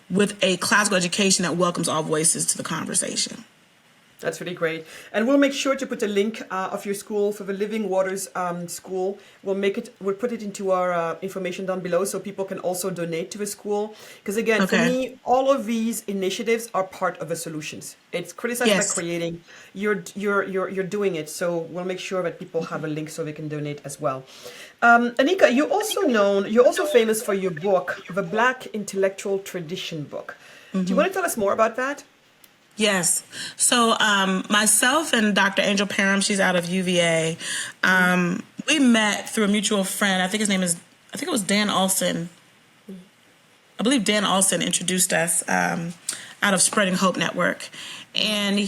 with a classical education that welcomes all voices to the conversation. That's really great. And we'll make sure to put a link of your school for the Living Waters School. We'll put it into our information down below so people can also donate to the school. Because again, for me, all of these initiatives are part of the solutions. It's criticized by creating. You're doing it. So we'll make sure that people have a link so they can donate as well. Anika, you're also famous for your book, the Black Intellectual Tradition book. Do you want to tell us more about that? Yes. So myself and Dr. Angel Parham, she's out of UVA, we met through a mutual friend. I think it was Dan Olson. I believe Dan Olson introduced us out of Spreading Hope Network. And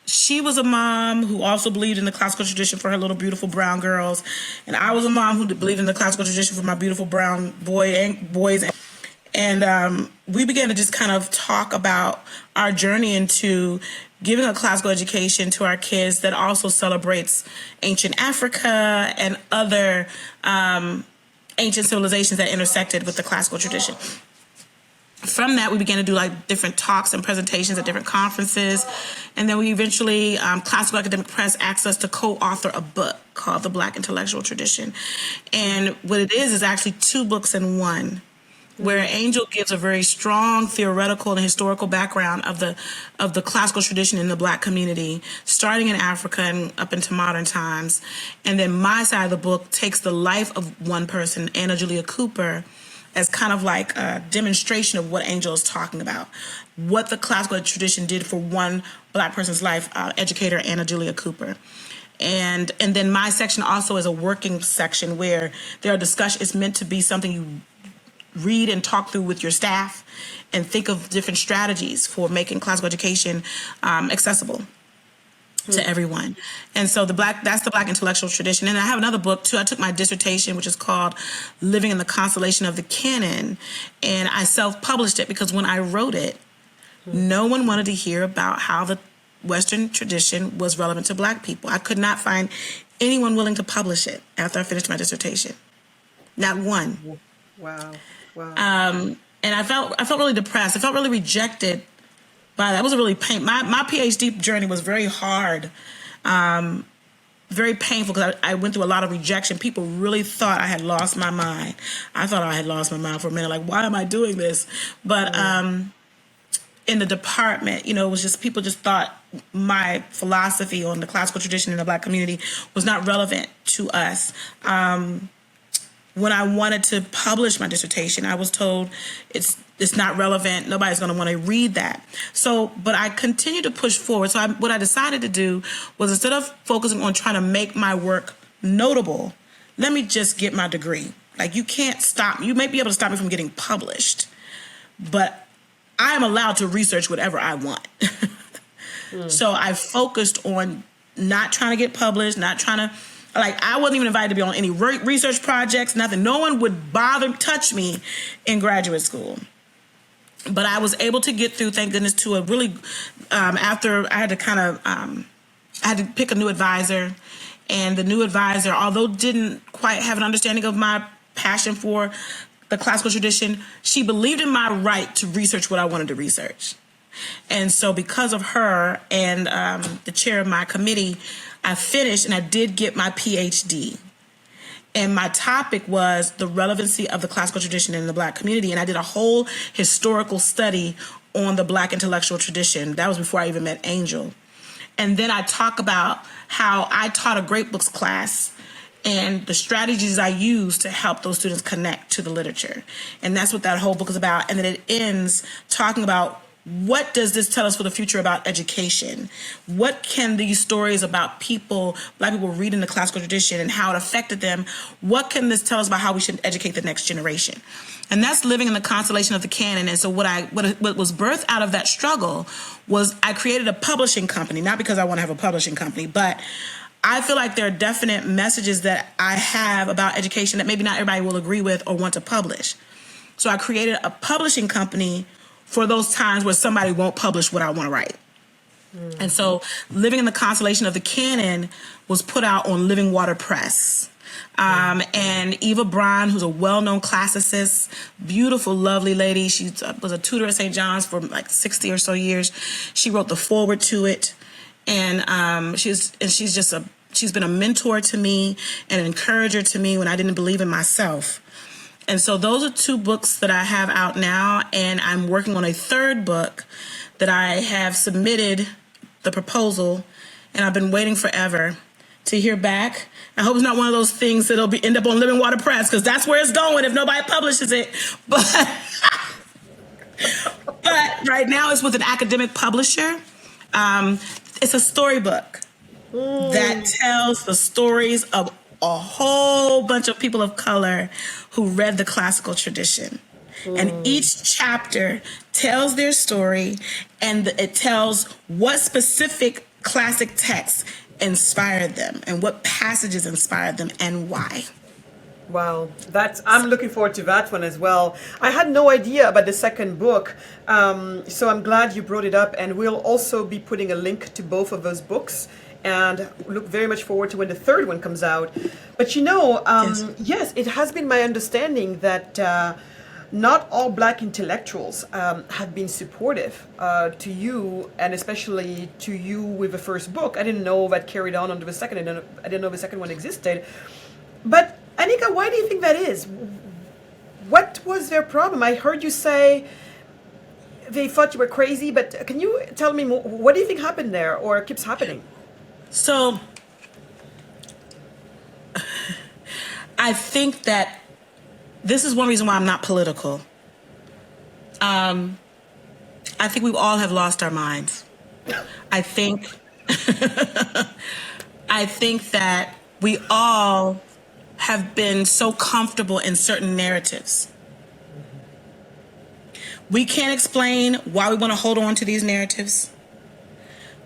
she was a mom who also believed in the classical tradition for her little beautiful brown girls. And I was a mom who believed in the classical tradition for my beautiful brown boys. And we began to just kind of talk about our journey into giving a classical education to our kids that also celebrates ancient Africa and other ancient civilizations that intersected with the classical tradition. From that, we began to do like different talks and presentations at different conferences. And then we eventually, Classical Academic Press asked us to co-author a book called The Black Intellectual Tradition. And what it is actually 2 books in one, where Angel gives a very strong theoretical and historical background of the classical tradition in the Black community, starting in Africa and up into modern times. And then my side of the book takes the life of one person, Anna Julia Cooper, as kind of like a demonstration of what Angel is talking about, what the classical tradition did for one Black person's life, educator Anna Julia Cooper. And then my section also is a working section where there are discussions. It's meant to be something you read and talk through with your staff and think of different strategies for making classical education accessible to everyone. And so that's the Black intellectual tradition. And I have another book too. I took my dissertation, which is called Living in the Constellation of the Canon, and I self-published it because when I wrote it, no one wanted to hear about how the Western tradition was relevant to Black people. I could not find anyone willing to publish it after I finished my dissertation. Not one. Wow. And I felt really depressed. I felt really rejected by that. It was a really pain. My PhD journey was very hard, very painful because I went through a lot of rejection. People really thought I had lost my mind. I thought I had lost my mind for a minute. Like, why am I doing this? But in the department, it was just people just thought my philosophy on the classical tradition in the Black community was not relevant to us. When I wanted to publish my dissertation, I was told it's not relevant. Nobody's going to want to read that. So, but I continued to push forward. So what I decided to do was, instead of focusing on trying to make my work notable, let me just get my degree. Like, you can't stop me. You may be able to stop me from getting published, but I am allowed to research whatever I want. So I focused on not trying to get published, not trying to, I wasn't even invited to be on any research projects, nothing. No one would bother touch me in graduate school. But I was able to get through, thank goodness, to a really, after I had to I had to pick a new advisor. And the new advisor, although didn't quite have an understanding of my passion for the classical tradition, she believed in my right to research what I wanted to research. And so because of her and the chair of my committee, I finished and I did get my PhD. And my topic was the relevancy of the classical tradition in the Black community. And I did a whole historical study on the Black intellectual tradition. That was before I even met Angel. And then I talk about how I taught a great books class and the strategies I used to help those students connect to the literature. And that's what that whole book is about. And then it ends talking about, what does this tell us for the future about education? What can these stories about Black people reading the classical tradition and how it affected them, what can this tell us about how we should educate the next generation? And that's living in the constellation of the canon. And so what was birthed out of that struggle was I created a publishing company, not because I want to have a publishing company, but I feel like there are definite messages that I have about education that maybe not everybody will agree with or want to publish. So I created a publishing company for those times where somebody won't publish what I want to write. And so Living in the Constellation of the Canon was put out on Living Water Press. And Eva Braun, who's a well-known classicist, beautiful, lovely lady. She was a tutor at St. John's for like 60 or so years. She wrote the foreword to it. And she's been a mentor to me and an encourager to me when I didn't believe in myself. And so those are 2 books that I have out now, and I'm working on a 3rd book that I have submitted the proposal, and I've been waiting forever to hear back. I hope it's not one of those things that'll end up on Living Water Press, because that's where it's going if nobody publishes it. But right now it's with an academic publisher. It's a storybook that tells the stories of a whole bunch of people of color who read the classical tradition. And each chapter tells their story, and it tells what specific classic texts inspired them and what passages inspired them and why. Wow, that's I'm looking forward to that one as well. I had no idea about the second book, so I'm glad you brought it up, and we'll also be putting a link to both of those books, and look very much forward to when the third one comes out. But Yes. yes, it has been my understanding that not all Black intellectuals have been supportive to you, and especially to you with the first book. I didn't know that carried on under the second. I didn't know the second one existed. But Anika, why do you think that is? What was their problem? I heard you say they thought you were crazy, but can you tell me more? What do you think happened there or keeps happening? So I think that this is one reason why I'm not political. I think we all have lost our minds. I think I think that we all have been so comfortable in certain narratives. We can't explain why we want to hold on to these narratives,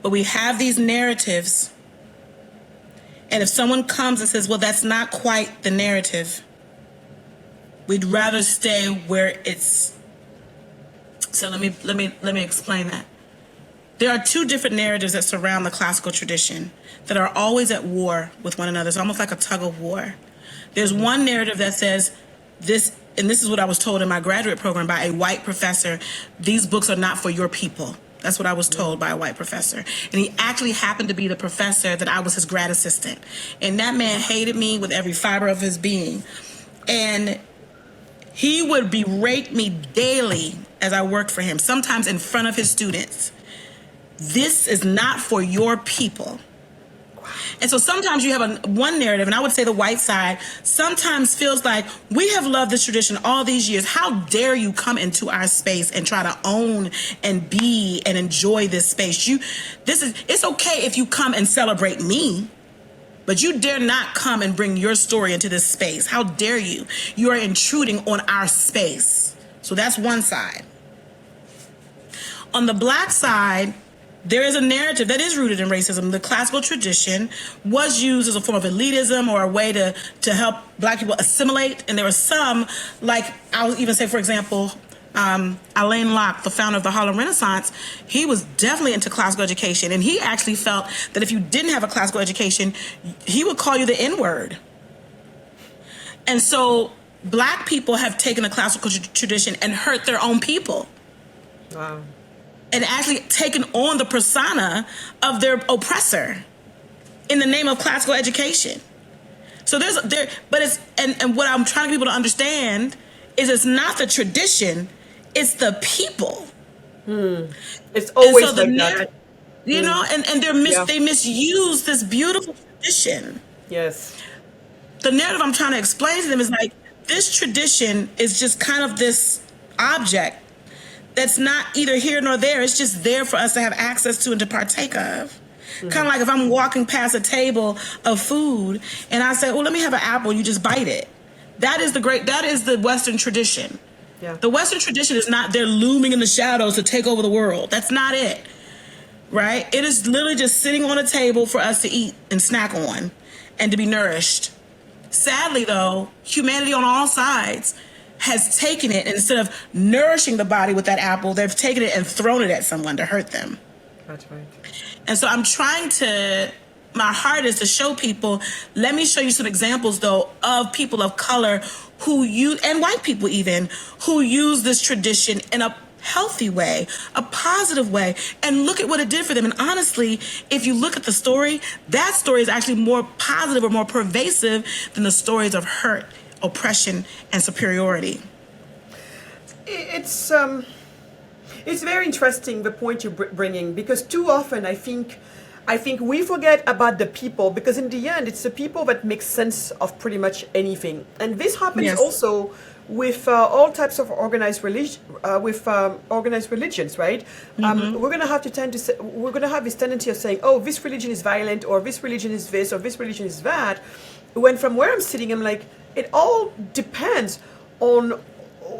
but we have these narratives, and if someone comes and says, well, that's not quite the narrative, we'd rather stay where it's. So let me explain that. There are two different narratives that surround the classical tradition that are always at war with one another. It's almost like a tug of war. There's one narrative that says this, and this is what I was told in my graduate program by a white professor: these books are not for your people. That's what I was told by a white professor. And he actually happened to be the professor that I was his grad assistant. And that man hated me with every fiber of his being. And he would berate me daily as I worked for him, sometimes in front of his students. This is not for your people. And so sometimes you have one narrative, and I would say the white side sometimes feels like, we have loved this tradition all these years. How dare you come into our space and try to own and be and enjoy this space? It's okay if you come and celebrate me, but you dare not come and bring your story into this space. How dare you? You are intruding on our space. So that's one side. On the Black side, there is a narrative that is rooted in racism. The classical tradition was used as a form of elitism or a way to help Black people assimilate. And there were some, like I'll even say, for example, Alain Locke, the founder of the Harlem Renaissance, he was definitely into classical education. And he actually felt that if you didn't have a classical education, he would call you the N-word. And so Black people have taken the classical tradition and hurt their own people. Wow. And actually taken on the persona of their oppressor in the name of classical education. So and what I'm trying to get people to understand is it's not the tradition, it's the people. It's always and so like that. You know, and they misuse this beautiful tradition. Yes. The narrative I'm trying to explain to them is like, this tradition is just kind of this object that's not either here nor there. It's just there for us to have access to and to partake of. Kind of like if I'm walking past a table of food and I say, oh, let me have an apple, you just bite it. That is the Western tradition. Yeah. The Western tradition is not there looming in the shadows to take over the world. That's not it, right? It is literally just sitting on a table for us to eat and snack on and to be nourished. Sadly, though, humanity on all sides has taken it, and instead of nourishing the body with that apple, they've taken it and thrown it at someone to hurt them. That's right. And so my heart is to show people, let me show you some examples, though, of people of color and white people even, who use this tradition in a healthy way, a positive way, and look at what it did for them. And honestly, if you look at the story, that story is actually more positive or more pervasive than the stories of hurt, oppression, and superiority. It's very interesting, the point you're bringing, because too often I think we forget about the people, because in the end it's the people that make sense of pretty much anything. And this happens also with all types of organized religions, right? We're going to have this tendency of saying, oh, this religion is violent, or this religion is this, or this religion is that. When from where I'm sitting, I'm like, it all depends on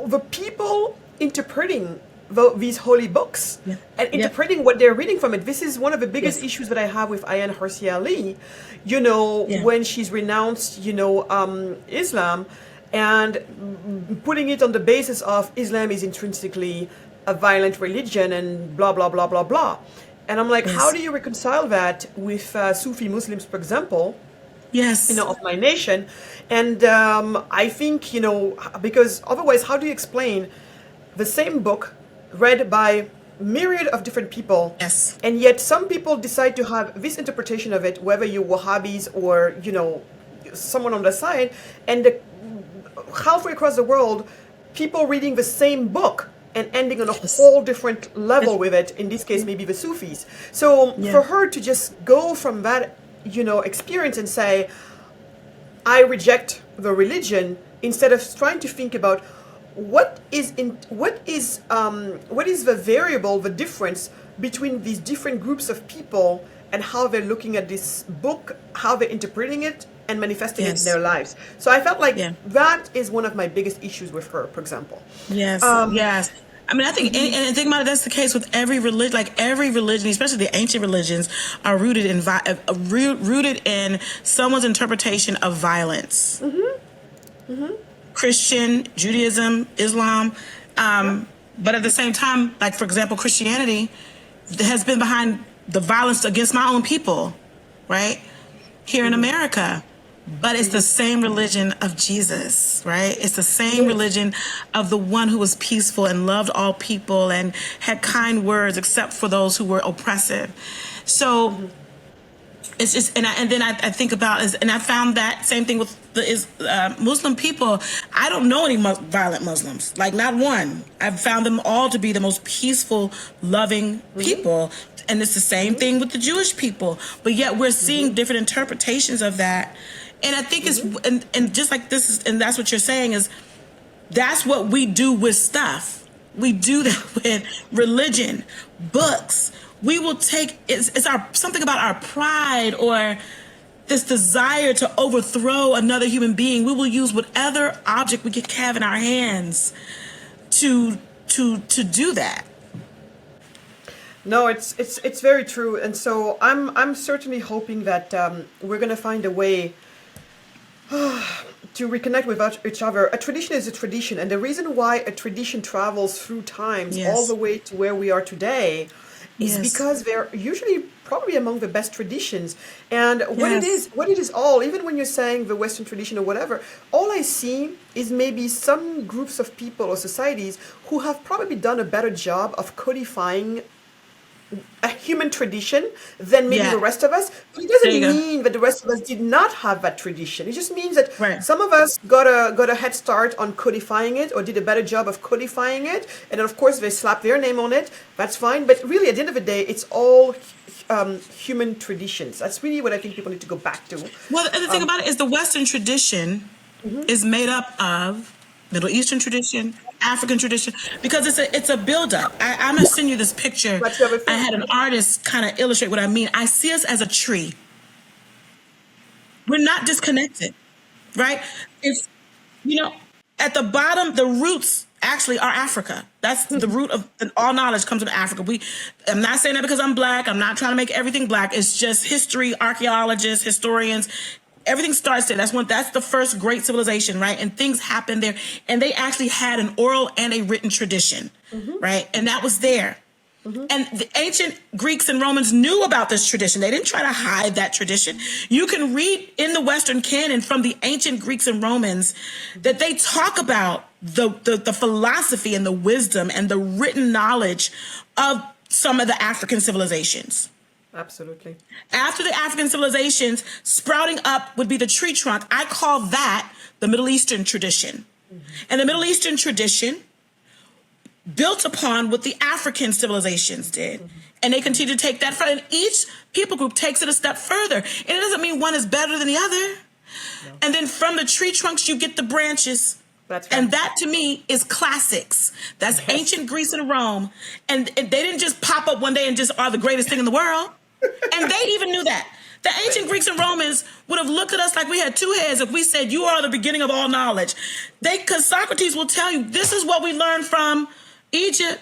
the people interpreting these holy books Yeah. and Yep. interpreting what they're reading from it. This is one of the biggest Yes. issues that I have with Ayaan Hirsi Ali, Yeah. when she's renounced, Islam, and putting it on the basis of Islam is intrinsically a violent religion and blah, blah, blah, blah, blah. And I'm like, how Yes. do you reconcile that with Sufi Muslims, for example, Yes. of my nation? And I think, because otherwise, how do you explain the same book read by myriad of different people, Yes. and yet some people decide to have this interpretation of it, whether you're Wahhabis or, someone on the side, and halfway across the world, people reading the same book and ending on a Yes. whole different level with it, in this case, maybe the Sufis. So Yeah. for her to just go from that, experience and say, I reject the religion, instead of trying to think about what is the variable, the difference between these different groups of people and how they're looking at this book, how they're interpreting it and manifesting it in Yes. their lives. So I felt like Yeah. that is one of my biggest issues with her, for example. Yes, yes. I mean, I think, and think about it, that's the case with every religion. Like every religion, especially the ancient religions, are rooted in rooted in someone's interpretation of violence. Christian, Judaism, Islam, but at the same time, like for example, Christianity has been behind the violence against my own people, right? Here in America. But it's the same religion of Jesus, right? It's the same religion of the one who was peaceful and loved all people and had kind words except for those who were oppressive. So it's just, and then I think about, and I found that same thing with the Muslim people. I don't know any violent Muslims, like not one. I've found them all to be the most peaceful, loving people. And it's the same thing with the Jewish people. But yet we're seeing different interpretations of that. And I think it's, and just like this is, and that's what you're saying is, that's what we do with stuff. We do that with religion, books. We will take, it's our, something about our pride or this desire to overthrow another human being. We will use whatever object we can have in our hands to do that. No, it's very true. And so I'm certainly hoping that we're going to find a way to reconnect with each other. A tradition is a tradition, and the reason why a tradition travels through times all the way to where we are today is because they're usually probably among the best traditions. And what it is all, even when you're saying the Western tradition or whatever, all I see is maybe some groups of people or societies who have probably done a better job of codifying a human tradition than maybe the rest of us. But it doesn't mean that the rest of us did not have that tradition. It just means that some of us got a head start on codifying it, or did a better job of codifying it, and then of course they slap their name on it. That's fine. But really, at the end of the day, it's all human traditions. That's really what I think people need to go back to. Well, the thing about it is the Western tradition is made up of Middle Eastern tradition, African tradition, because it's a buildup. I'm gonna send you this picture. I had an artist kind of illustrate what I mean. I see us as a tree. We're not disconnected, right? It's, at the bottom, the roots actually are Africa. That's the root of all knowledge comes from Africa. I'm not saying that because I'm Black. I'm not trying to make everything Black. It's just history, archaeologists, historians. Everything starts there. That's the first great civilization, right? And things happen there. And they actually had an oral and a written tradition, right? And that was there. And the ancient Greeks and Romans knew about this tradition. They didn't try to hide that tradition. You can read in the Western canon from the ancient Greeks and Romans that they talk about the philosophy and the wisdom and the written knowledge of some of the African civilizations. Absolutely. After the African civilizations, sprouting up would be the tree trunk. I call that the Middle Eastern tradition. And the Middle Eastern tradition built upon what the African civilizations did. And they continue to take that further. And each people group takes it a step further. And it doesn't mean one is better than the other. No. And then from the tree trunks, you get the branches. That's right. And that to me is classics. That's ancient Greece and Rome. And they didn't just pop up one day and just are the greatest thing in the world. And they even knew that. The ancient Greeks and Romans would have looked at us like we had two heads if we said, you are the beginning of all knowledge. Because Socrates will tell you, this is what we learned from Egypt.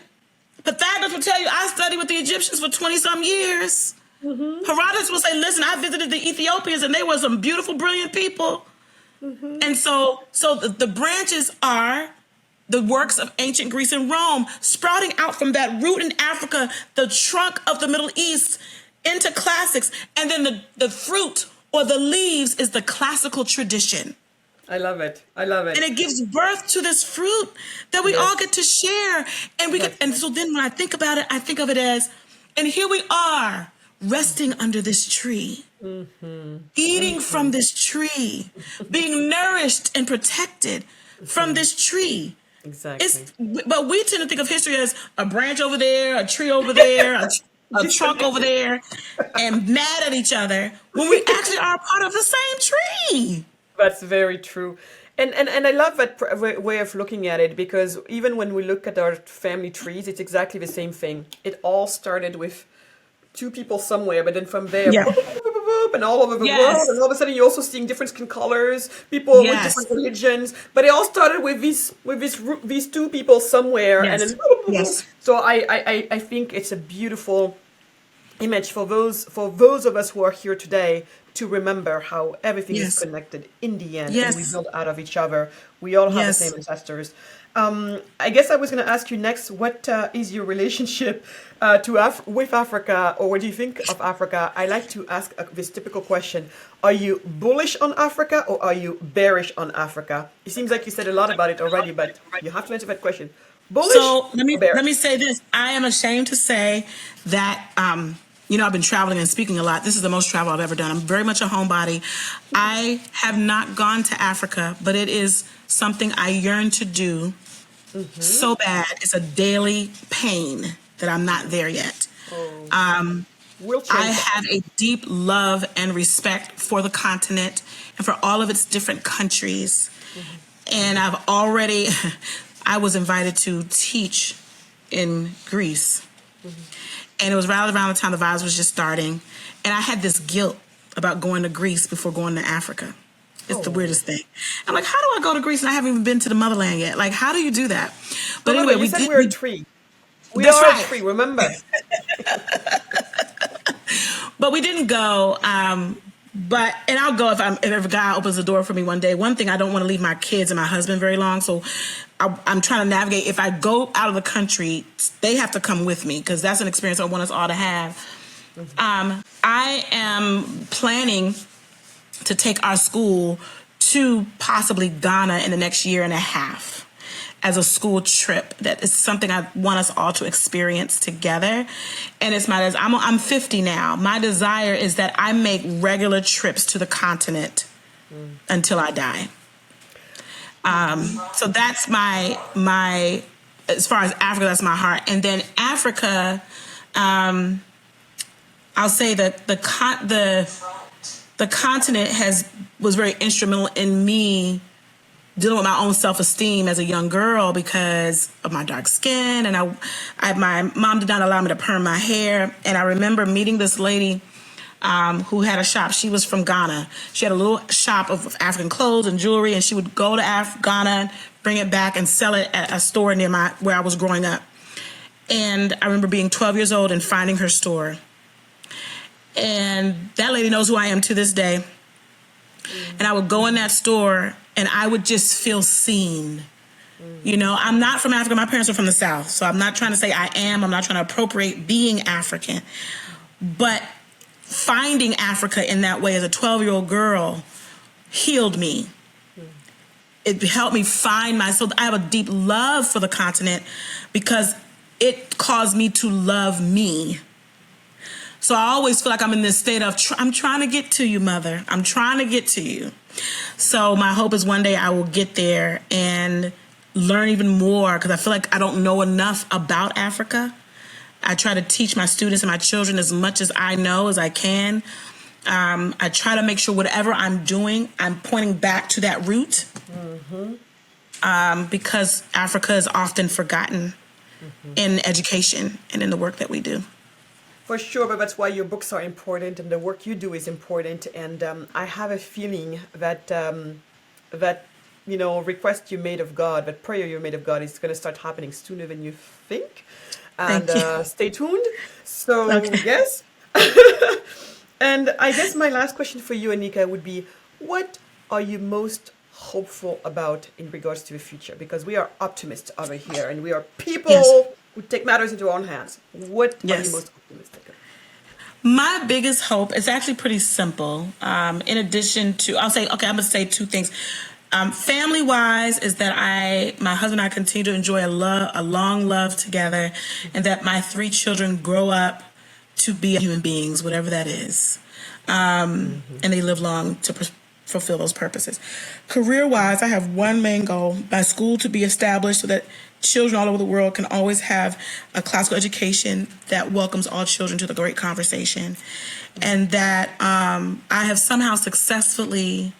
Pythagoras will tell you, I studied with the Egyptians for 20 some years. Herodotus will say, listen, I visited the Ethiopians and they were some beautiful, brilliant people. And so the branches are the works of ancient Greece and Rome, sprouting out from that root in Africa, the trunk of the Middle East, into classics. And then the fruit or the leaves is the classical tradition. I love it. I love it. And it gives birth to this fruit that we all get to share. And we get, and so then when I think about it, I think of it as, and here we are resting under this tree, eating from this tree, being nourished and protected from this tree. Exactly. But we tend to think of history as a branch over there, a tree over there, a trunk over there, and mad at each other when we actually are a part of the same tree. That's very true. And I love that way of looking at it, because even when we look at our family trees, it's exactly the same thing. It all started with two people somewhere, but then from there, Yeah. boop, boop, boop, boop, boop, and all over the Yes. world, and all of a sudden you're also seeing different skin colors, people with Yes. different religions, but it all started with these two people somewhere, and Yes. then boop, boop, boop. Yes. So I think it's a beautiful image for those of us who are here today to remember how everything is Yes. connected in the end, Yes. and we build out of each other. We all have Yes. the same ancestors. I guess I was going to ask you next, what is your relationship with Africa, or what do you think of Africa? I like to ask this typical question: are you bullish on Africa, or are you bearish on Africa? It seems like you said a lot about it already, but you have to answer that question. Bullish So let or bearish? me say this. I am ashamed to say that I've been traveling and speaking a lot. This is the most travel I've ever done. I'm very much a homebody. I have not gone to Africa, but it is something I yearn to do so bad. It's a daily pain that I'm not there yet. We'll change I that. have a deep love and respect for the continent and for all of its different countries. And I was invited to teach in Greece. And it was right around the time the virus was just starting. And I had this guilt about going to Greece before going to Africa. It's the weirdest thing. I'm like, how do I go to Greece and I haven't even been to the motherland yet? Like, how do you do that? But Remember, anyway, you said we're a tree. We That's are right. a tree, remember? But we didn't go. And I'll go if God opens the door for me one day. One thing, I don't want to leave my kids and my husband very long, so I'm trying to navigate. If I go out of the country, they have to come with me, because that's an experience I want us all to have. I am planning to take our school to possibly Ghana in the next year and a half as a school trip. That is something I want us all to experience together. And it's I'm 50 now. My desire is that I make regular trips to the continent until I die. So that's my as far as Africa, that's my heart. And then Africa, I'll say that the continent was very instrumental in me dealing with my own self-esteem as a young girl because of my dark skin, and my mom did not allow me to perm my hair. And I remember meeting this lady who had a shop. She was from Ghana. She had a little shop of African clothes and jewelry, and she would go to Ghana, bring it back, and sell it at a store near where I was growing up. And I remember being 12 years old and finding her store. And that lady knows who I am to this day. And I would go in that store and I would just feel seen. I'm not from Africa. My parents are from the South. So I'm not trying to say I am. I'm not trying to appropriate being African. But finding Africa in that way as a 12-year-old girl healed me. It helped me find myself. I have a deep love for the continent because it caused me to love me. So I always feel like I'm in this state of, I'm trying to get to you, mother. I'm trying to get to you. So my hope is one day I will get there and learn even more, because I feel like I don't know enough about Africa. I try to teach my students and my children as much as I know as I can. I try to make sure whatever I'm doing, I'm pointing back to that root, because Africa is often forgotten in education and in the work that we do. For sure, but that's why your books are important and the work you do is important. And I have a feeling that request you made of God, that prayer you made of God, is going to start happening sooner than you think. and Thank you. stay tuned. So, Okay. yes. And I guess my last question for you, Anika, would be what are you most hopeful about in regards to the future? Because we are optimists over here and we are Yes. people who take matters into our own hands. What are you Yes. most optimistic about? My biggest hope is actually pretty simple. In addition to, I'm going to say two things. Family wise, is that my husband and I continue to enjoy a long love together, and that my three children grow up to be human beings, whatever that is, and they live long to fulfill those purposes. Career wise, I have one main goal: my school to be established so that children all over the world can always have a classical education that welcomes all children to the great conversation, and that I have somehow successfully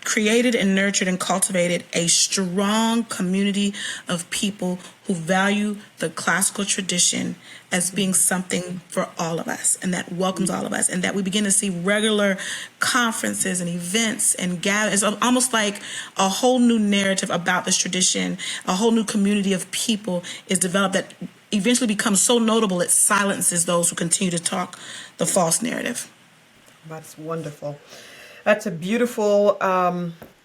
created and nurtured and cultivated a strong community of people who value the classical tradition as being something for all of us and that welcomes all of us, and that we begin to see regular conferences and events and gatherings. It's almost like a whole new narrative about this tradition, a whole new community of people is developed that eventually becomes so notable it silences those who continue to talk the false narrative. That's wonderful. That's a beautiful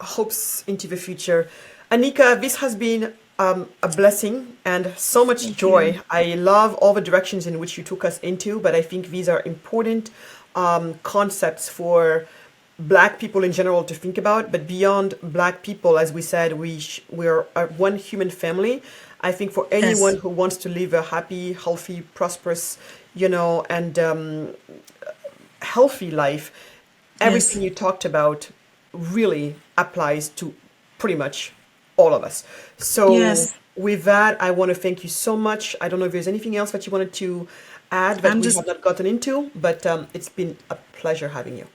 hopes into the future. Anika, this has been a blessing and so much Thank you. joy. I love all the directions in which you took us into, but I think these are important concepts for Black people in general to think about. But beyond Black people, as we said, we're one human family. I think for anyone Yes. who wants to live a happy, healthy, prosperous, and healthy life, everything Yes. you talked about really applies to pretty much all of us. So, Yes. with that, I want to thank you so much. I don't know if there's anything else that you wanted to add that I'm we just have not gotten into, but it's been a pleasure having you.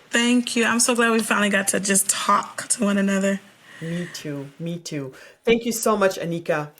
Thank you. I'm so glad we finally got to just talk to one another. Me too. Me too. Thank you so much, Anika.